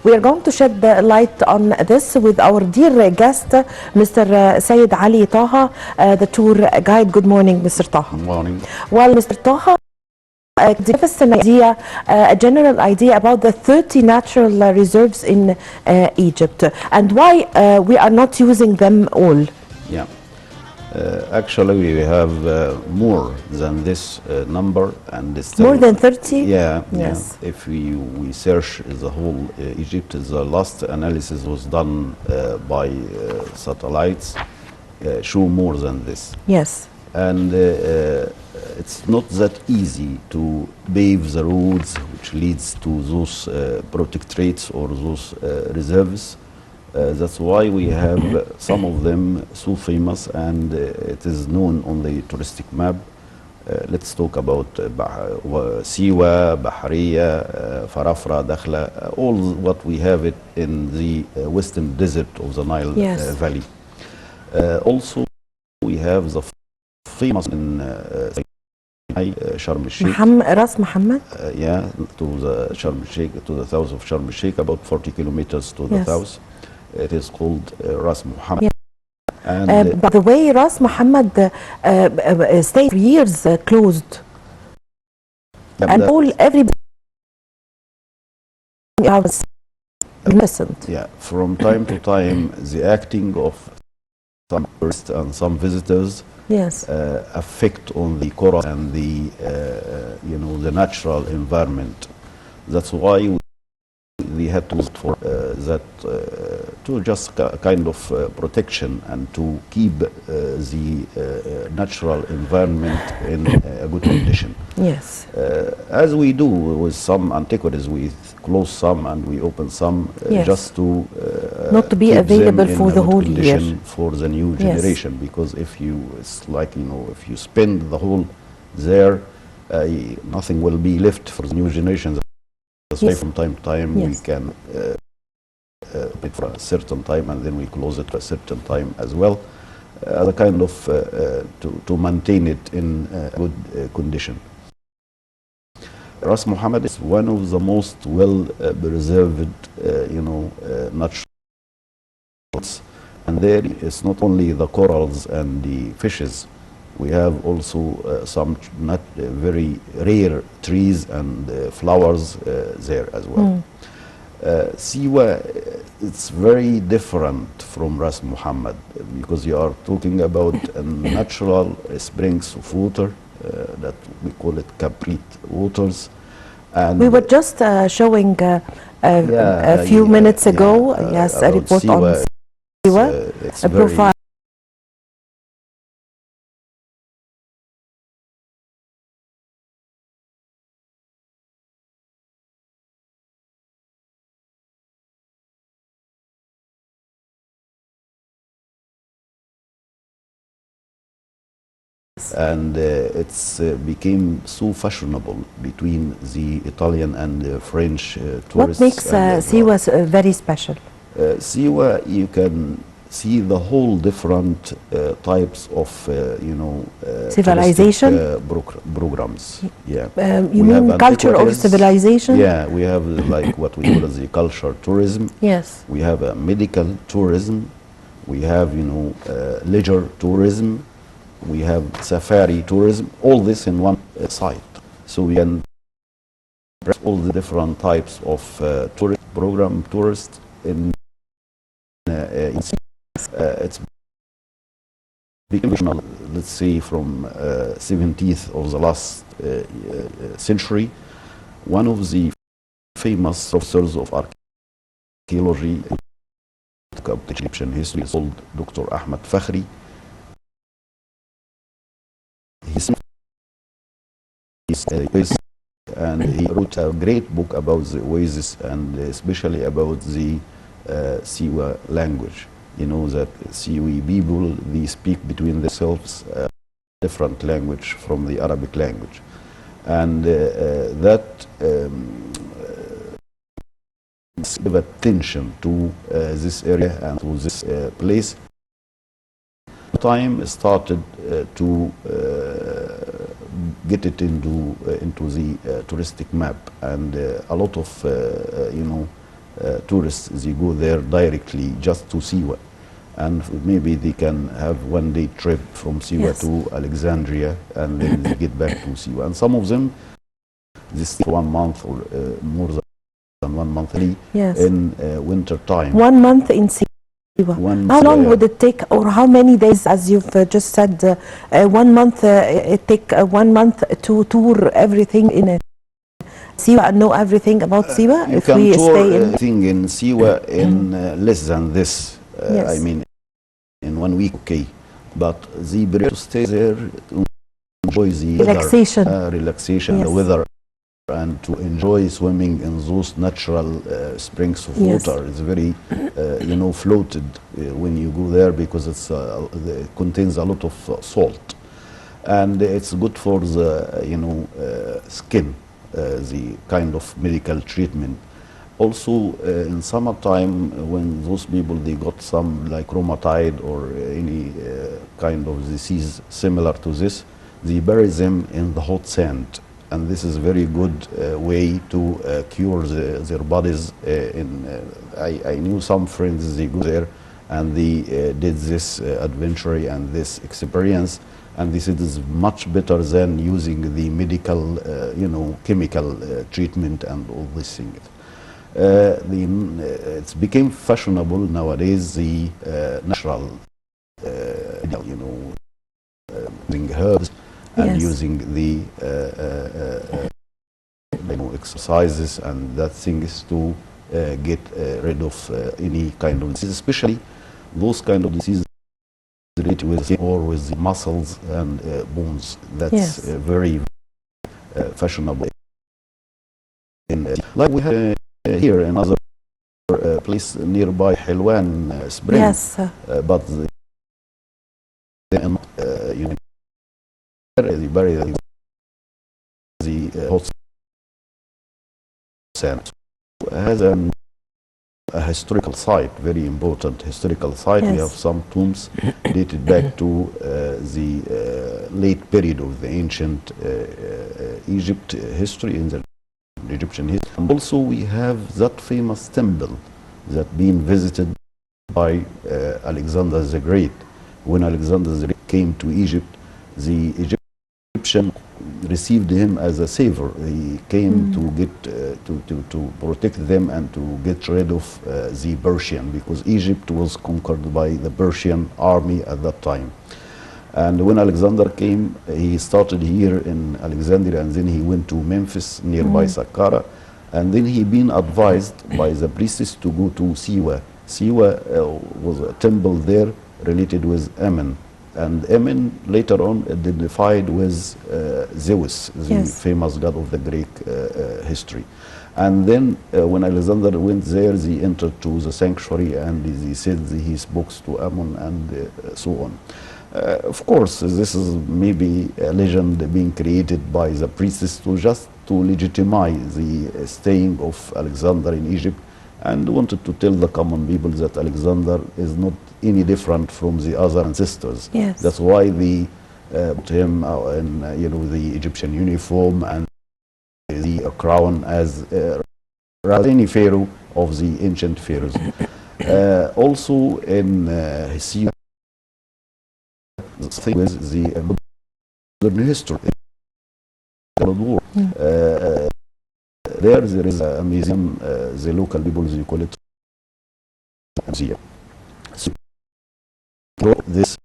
We are going to shed the light on this with our dear guest, Mr. Sayed Ali Taha, the tour guide. Good morning, Mr. Taha. Good morning. Well, Mr. Taha, give us an idea, a general idea about the 30 natural reserves in Egypt and why we are not using them all. Yeah. Actually, we have more than this number, and it's still More than 30? Yeah. Yes. Yeah. If we search the whole Egypt, the last analysis was done by satellites, show more than this. Yes. And it's not that easy to pave the roads which leads to those protectorates or those reserves. That's why we have some of them so famous, and it is known on the touristic map. Let's talk about Siwa, Bahariya, Farafra, Dakhla, all what we have it in the western desert of the Nile Valley. Also, we have the famous in Sharm el-Sheikh. Ras Muhammad? Yeah, to the Sharm el-Sheikh, to the south of Sharm el-Sheikh, about 40 kilometers to the south. It is called Ras Muhammad. Yeah. And by the way, Ras Muhammad stayed for years closed. And everybody was innocent. Yeah, from time to time, the acting of some tourists and some visitors affect on the coral and the the natural environment. That's why we had to look for that to just kind of protection and to keep the natural environment in a good condition. Yes. As we do with some antiquities, we close some and we open some just to not to be available for the whole year for the new generation. Because if you, it's like if you spend the whole there, nothing will be left for the new generations. That's why from time to time we can open for a certain time and then we close it for a certain time as well, as a kind of to maintain it in good condition. Ras Muhammad is one of the most well preserved, natural, and there is not only the corals and the fishes. We have also some not very rare trees and flowers there as well. Siwa, it's very different from Ras Muhammad because you are talking about natural springs of water that we call it caprite waters. And we were just showing a few minutes ago, a report on Siwa, a profile. And it's became so fashionable between the Italian and the French tourists. What makes Siwa very special? Siwa, you can see the whole different types of civilization programs. Yeah. You mean culture of civilization? Yeah, we have like what we call as the culture tourism. Yes. We have medical tourism. We have leisure tourism. We have safari tourism, all this in one site. So we can address all the different types of tourist program, tourists in it's become, let's say, from 17th of the last century. One of the famous professors of archaeology of Egyptian history is called Dr. Ahmed Fakhri. And he wrote a great book about the oasis and especially about the Siwa language. You know that Siwi people, they speak between themselves different language from the Arabic language. And that give attention to this area and to this place. Time started to get it into the touristic map, and a lot of tourists, they go there directly just to Siwa. And maybe they can have one-day trip from Siwa Yes. to Alexandria, and then they get back to Siwa. And some of them, they stay 1 month or more than 1 month Yes. in winter time. 1 month in Siwa. How long would it take, or how many days, as you've just said, 1 month, it take 1 month to tour everything in Siwa and know everything about Siwa? You if can we tour stay in everything in Siwa in less than this. Yes. I mean, in 1 week, okay. But the better to stay there to enjoy the relaxation. weather, relaxation, Yes. the weather, and to enjoy swimming in those natural springs of Yes. water. It's very, floated when you go there, because it contains a lot of salt, and it's good for the skin, the kind of medical treatment. Also, in summertime, when those people they got some like rheumatoid or any kind of disease similar to this, they bury them in the hot sand, and this is a very good way to cure their bodies. I knew some friends, they go there and they did this adventure and this experience, and they said it is much better than using the medical, chemical treatment and all these things. It's became fashionable nowadays, the natural, using herbs and Yes. using the exercises and that things to get rid of any kind of disease, especially those kind of diseases related with or with the muscles and bones. That's Yes. very fashionable. Like we have here another place nearby, Helwan Spring. Yes. But they bury the hot sand. Has a historical site, very important historical site. Yes. We have some tombs dated back to the late period of the ancient Egypt history, in the Egyptian history. And also we have that famous temple that been visited by Alexander the Great. When Alexander the Great came to Egypt, the Egyptian received him as a savior. He came to get to protect them and to get rid of the Persian, because Egypt was conquered by the Persian army at that time. And when Alexander came, he started here in Alexandria, and then he went to Memphis, nearby Saqqara, and then he been advised by the priests to go to Siwa. Siwa was a temple there related with Ammon. And Ammon later on identified with Zeus, the Yes. famous god of the Greek history. And then when Alexander went there, they entered to the sanctuary, and he said he spoke to Ammon, and so on. Of course, this is maybe a legend being created by the priests to legitimize the staying of Alexander in Egypt, and wanted to tell the common people that Alexander is not any different from the other ancestors. Yes. That's why they put him in the Egyptian uniform and the crown as any pharaoh of the ancient pharaohs. Also in his thing with the modern history, World War. There is a museum. The local people, they call it museum. So this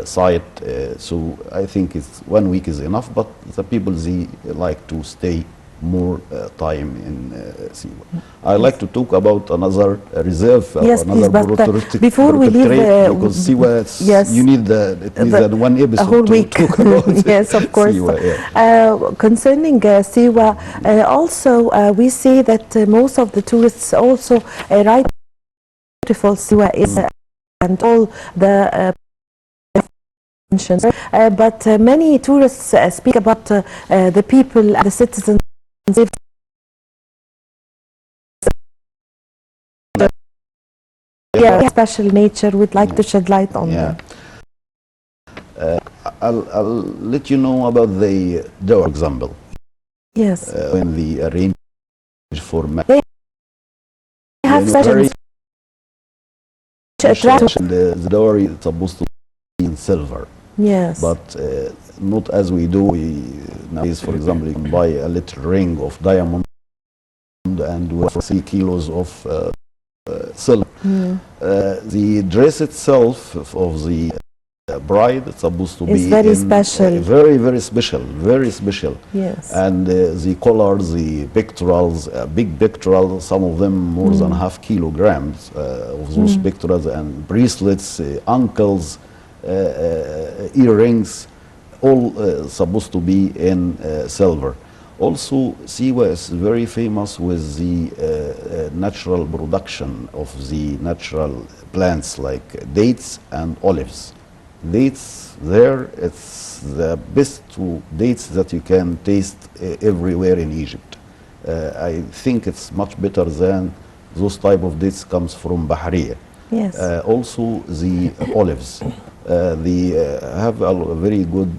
site, so I think it's 1 week is enough, but the people, they like to stay more time in Siwa. I like to talk about another reserve, Yes, another please, but before we leave, because Siwa, yes, you need it needs one a episode whole to week. talk about Yes, of course. Siwa, yeah. Concerning Siwa, also we see that most of the tourists also write beautiful Siwa is, and all the mentions. But many tourists speak about the people and the citizens. Yeah, special nature. We'd like to shed light on them. I'll let you know about the Doha example. Yes. When the arrange for have very special attract. the dowry is supposed to be in silver, Yes. but not as we do. We nowadays, for example, you can buy a little ring of diamond and with 3 kilos of silver. The dress itself of the bride is supposed to It's be very in special. very, very special, very special. Yes. And the collars, the pectorals, big pectorals, some of them more than half kilograms of those pectorals, and bracelets, ankles, earrings, all supposed to be in silver. Also, Siwa is very famous with the natural production of the natural plants like dates and olives. Dates there, it's the best two dates that you can taste everywhere in Egypt. I think it's much better than those type of dates comes from Bahariya. Yes. Also the olives. They have a very good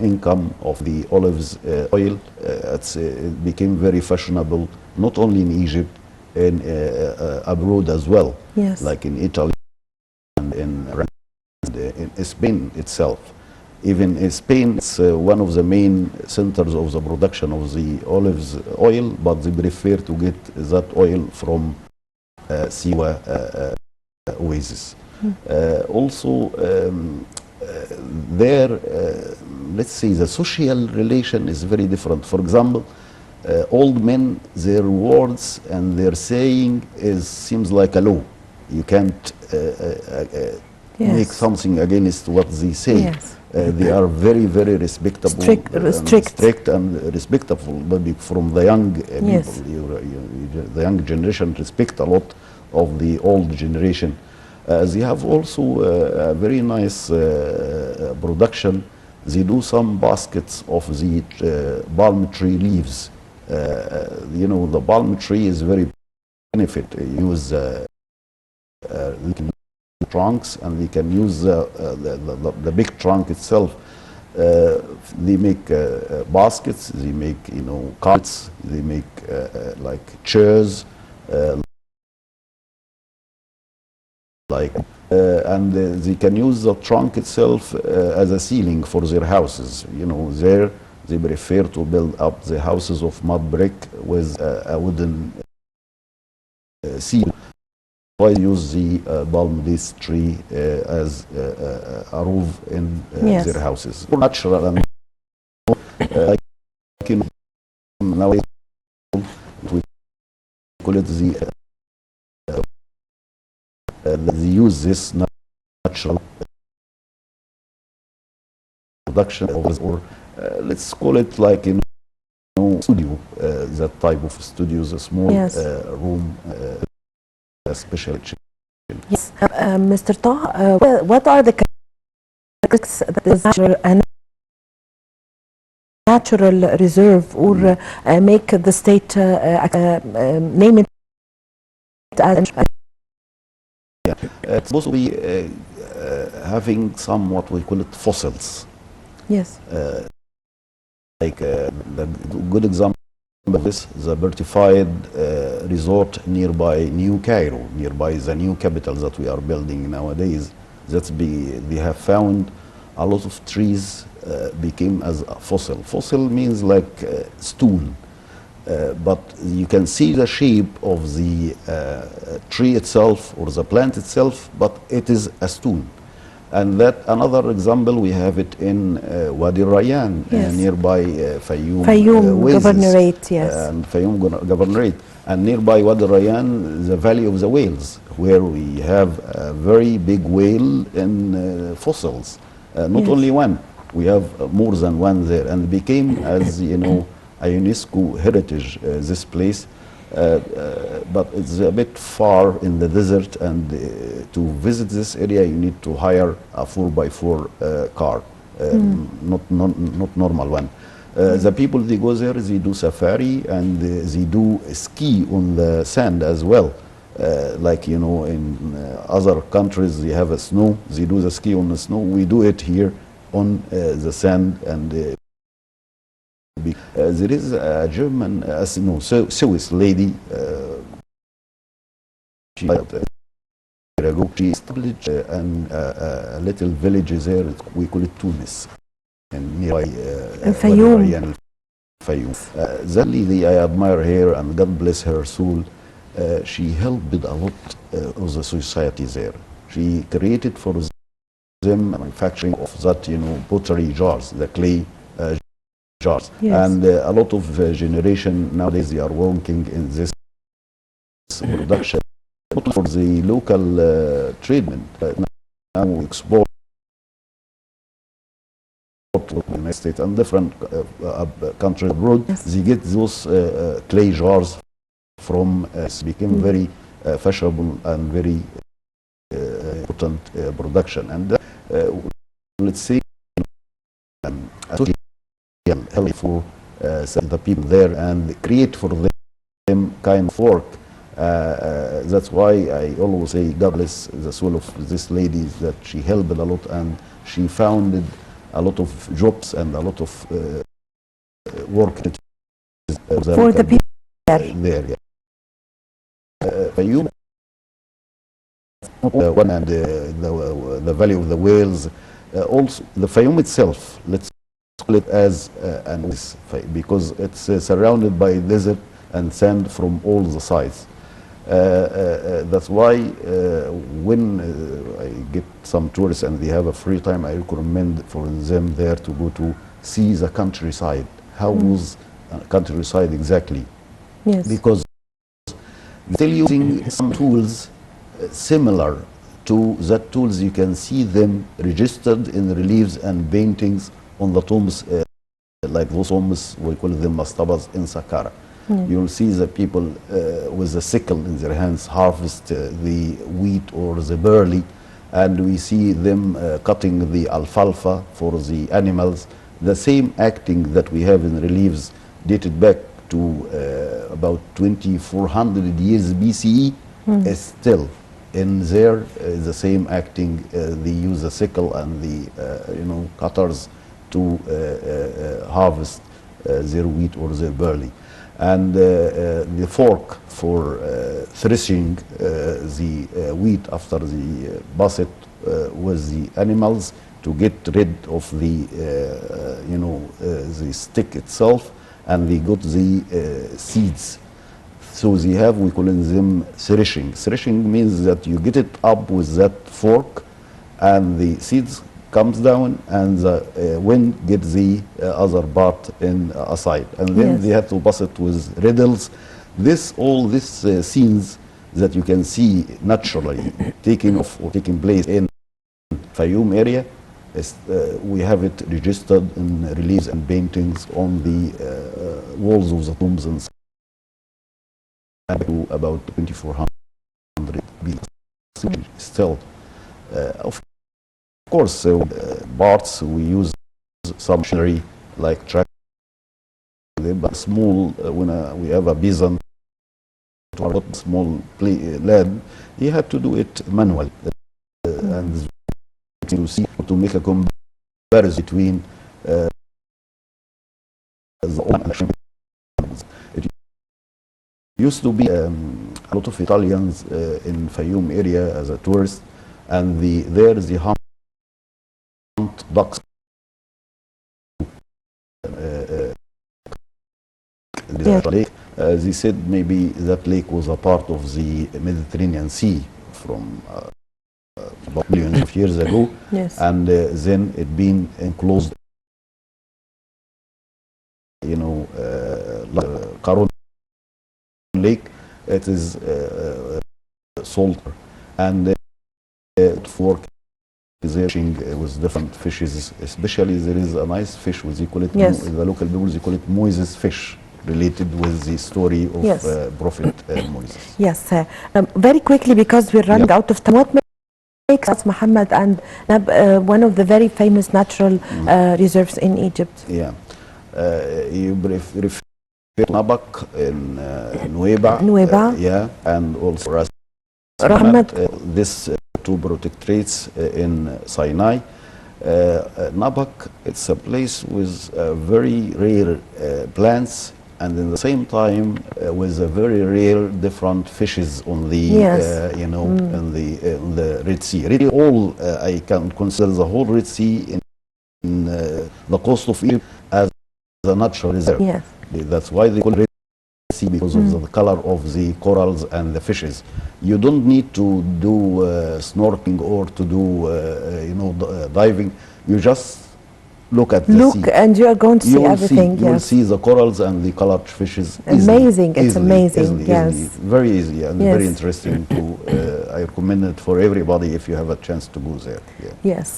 income of the olives oil. It became very fashionable, not only in Egypt, in abroad as well, Yes. like in Italy and in Spain itself. Even in Spain, it's one of the main centers of the production of the olives oil, but they prefer to get that oil from Siwa oasis. Also, there, let's say the social relation is very different. For example, old men, their words and their saying seems like a law. You can't make something against what they say. Yes. They are very, very respectable, strict and respectful. But from the young people, the young generation respect a lot of the old generation. They have also a very nice production. They do some baskets of the palm tree leaves. You know, the palm tree is very benefit. You use trunks, and they can use the big trunk itself. They make baskets. They make, you know, carts. They make like chairs. And they can use the trunk itself as a ceiling for their houses. You know, there they prefer to build up the houses of mud brick with a wooden ceiling. Why use the palm leaf tree as a roof in their houses? Natural and like, you know, nowadays we call it they use this natural production, or let's call it like, you know, studio, that type of studios, a small room, especially. Yes, Mr. Taha, what are the characteristics that is a natural reserve, or make the state name it as? It's supposed to be having some, what we call it, fossils. Yes. Like the good example of this, the Bertified resort nearby New Cairo, nearby the new capital that we are building nowadays. They have found a lot of trees became as a fossil. Fossil means like stone. But you can see the shape of the tree itself or the plant itself, but it is a stone. And that another example, we have it in Wadi Rayyan, nearby Fayoum Governorate, and Fayoum Governorate, and nearby Wadi Rayyan, the Valley of the Whales, where we have a very big whale in fossils. Not only one, we have more than one there, and became, as you know, a UNESCO heritage, this place, but it's a bit far in the desert, and to visit this area you need to hire a 4x4 car, not normal one. The people, they go there, they do safari, and they do ski on the sand as well. Like, you know, in other countries they have a snow, they do the ski on the snow. We do it here on the sand, and there is a German, Swiss lady, she died a year ago. She established a little village there. We call it Tunis, and nearby Fayoum. Fayoum. That lady, I admire her, and God bless her soul. She helped a lot of the society there. She created for them manufacturing of that, pottery jars, the clay jars. Yes. And a lot of generation nowadays, they are working in this production, not for the local treatment. Now we export to the United States and different countries abroad. Yes. They get those clay jars from, it became very fashionable and very important production. And let's say, help for the people there and create for them kind of work. That's why I always say God bless the soul of this lady, that she helped a lot and she founded a lot of jobs and a lot of work For the people there. Fayoum, one and the Valley of the Whales, also the Fayoum itself, let's call it as an because it's surrounded by desert and sand from all the sides. That's why when I get some tourists and they have a free time, I recommend for them there to go to see the countryside. How was countryside exactly? Yes. Because still using some tools similar to that tools, you can see them registered in reliefs and paintings on the tombs, like those tombs, we call them mastabas in Saqqara. You'll see the people with a sickle in their hands harvest the wheat or the barley, and we see them cutting the alfalfa for the animals. The same acting that we have in reliefs dated back to about 2400 years BCE is still in there. The same acting. They use the sickle and the cutters to harvest their wheat or their barley, and the fork for threshing the wheat after the basset with the animals to get rid of the the stick itself, and they got the seeds. So they have, we call them threshing. Threshing means that you get it up with that fork, and the seeds comes down, and the wind gets the other part in aside, and then Yes. they have to pass it with riddles. All this scenes that you can see naturally taking off or taking place in Fayoum area, we have it registered in reliefs and paintings on the walls of the tombs and to about 2400 BC. Still, of course, parts we use some machinery like tractor, but small when we have a peasant or small land, he had to do it manually, and to see, to make a comparison between the old and it used to be a lot of Italians in Fayoum area as a tourist, and there is the hunt ducks. Yeah. Lake. They said maybe that lake was a part of the Mediterranean Sea from about millions of years ago, Yes. and then it been enclosed, like Caron Lake. It is salter, and for fishing with different fishes. Especially there is a nice fish, they call it, Yes. the local people, they call it Moses fish, related with the story of Yes. Prophet Moses. Yes. Very quickly, because we're running Yeah. out of time. What makes us, Muhammad and Nab, one of the very famous natural reserves in Egypt? Yeah, you refer to Nabak in Nueva. Nueva. Yeah, and also Ras Rahmat. this two protectorates in Sinai. Nabak, it's a place with very rare plants and in the same time with a very rare different fishes on the Yes. you know in the Red Sea. Really, all I can consider the whole Red Sea in the coast of Egypt as a natural reserve. Yes. That's why they call it Red Sea, because of the color of the corals and the fishes. You don't need to do snorkeling or to do you know diving. You just look at the Look, sea. and you are going to see everything. You will Yes. see the corals and the colored fishes easily. Amazing. It's Easily, amazing. easily, Yes. easily. Very easy and Yes. very interesting to I recommend it for everybody if you have a chance to go there. Yeah. Yes.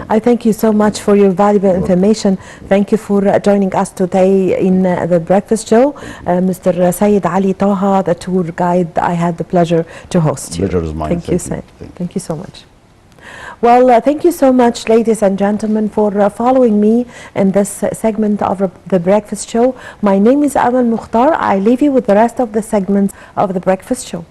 I thank you so much for your valuable information. Thank you for joining us today in the breakfast show. Mr. Sayed Ali Taha, the tour guide, I had the pleasure to host you. Pleasure is mine. Thank you, Sayed. Thank you. Thank you so much. Well, thank you so much, ladies and gentlemen, for following me in this segment of the breakfast show. My name is Amal Mukhtar. I leave you with the rest of the segments of the breakfast show.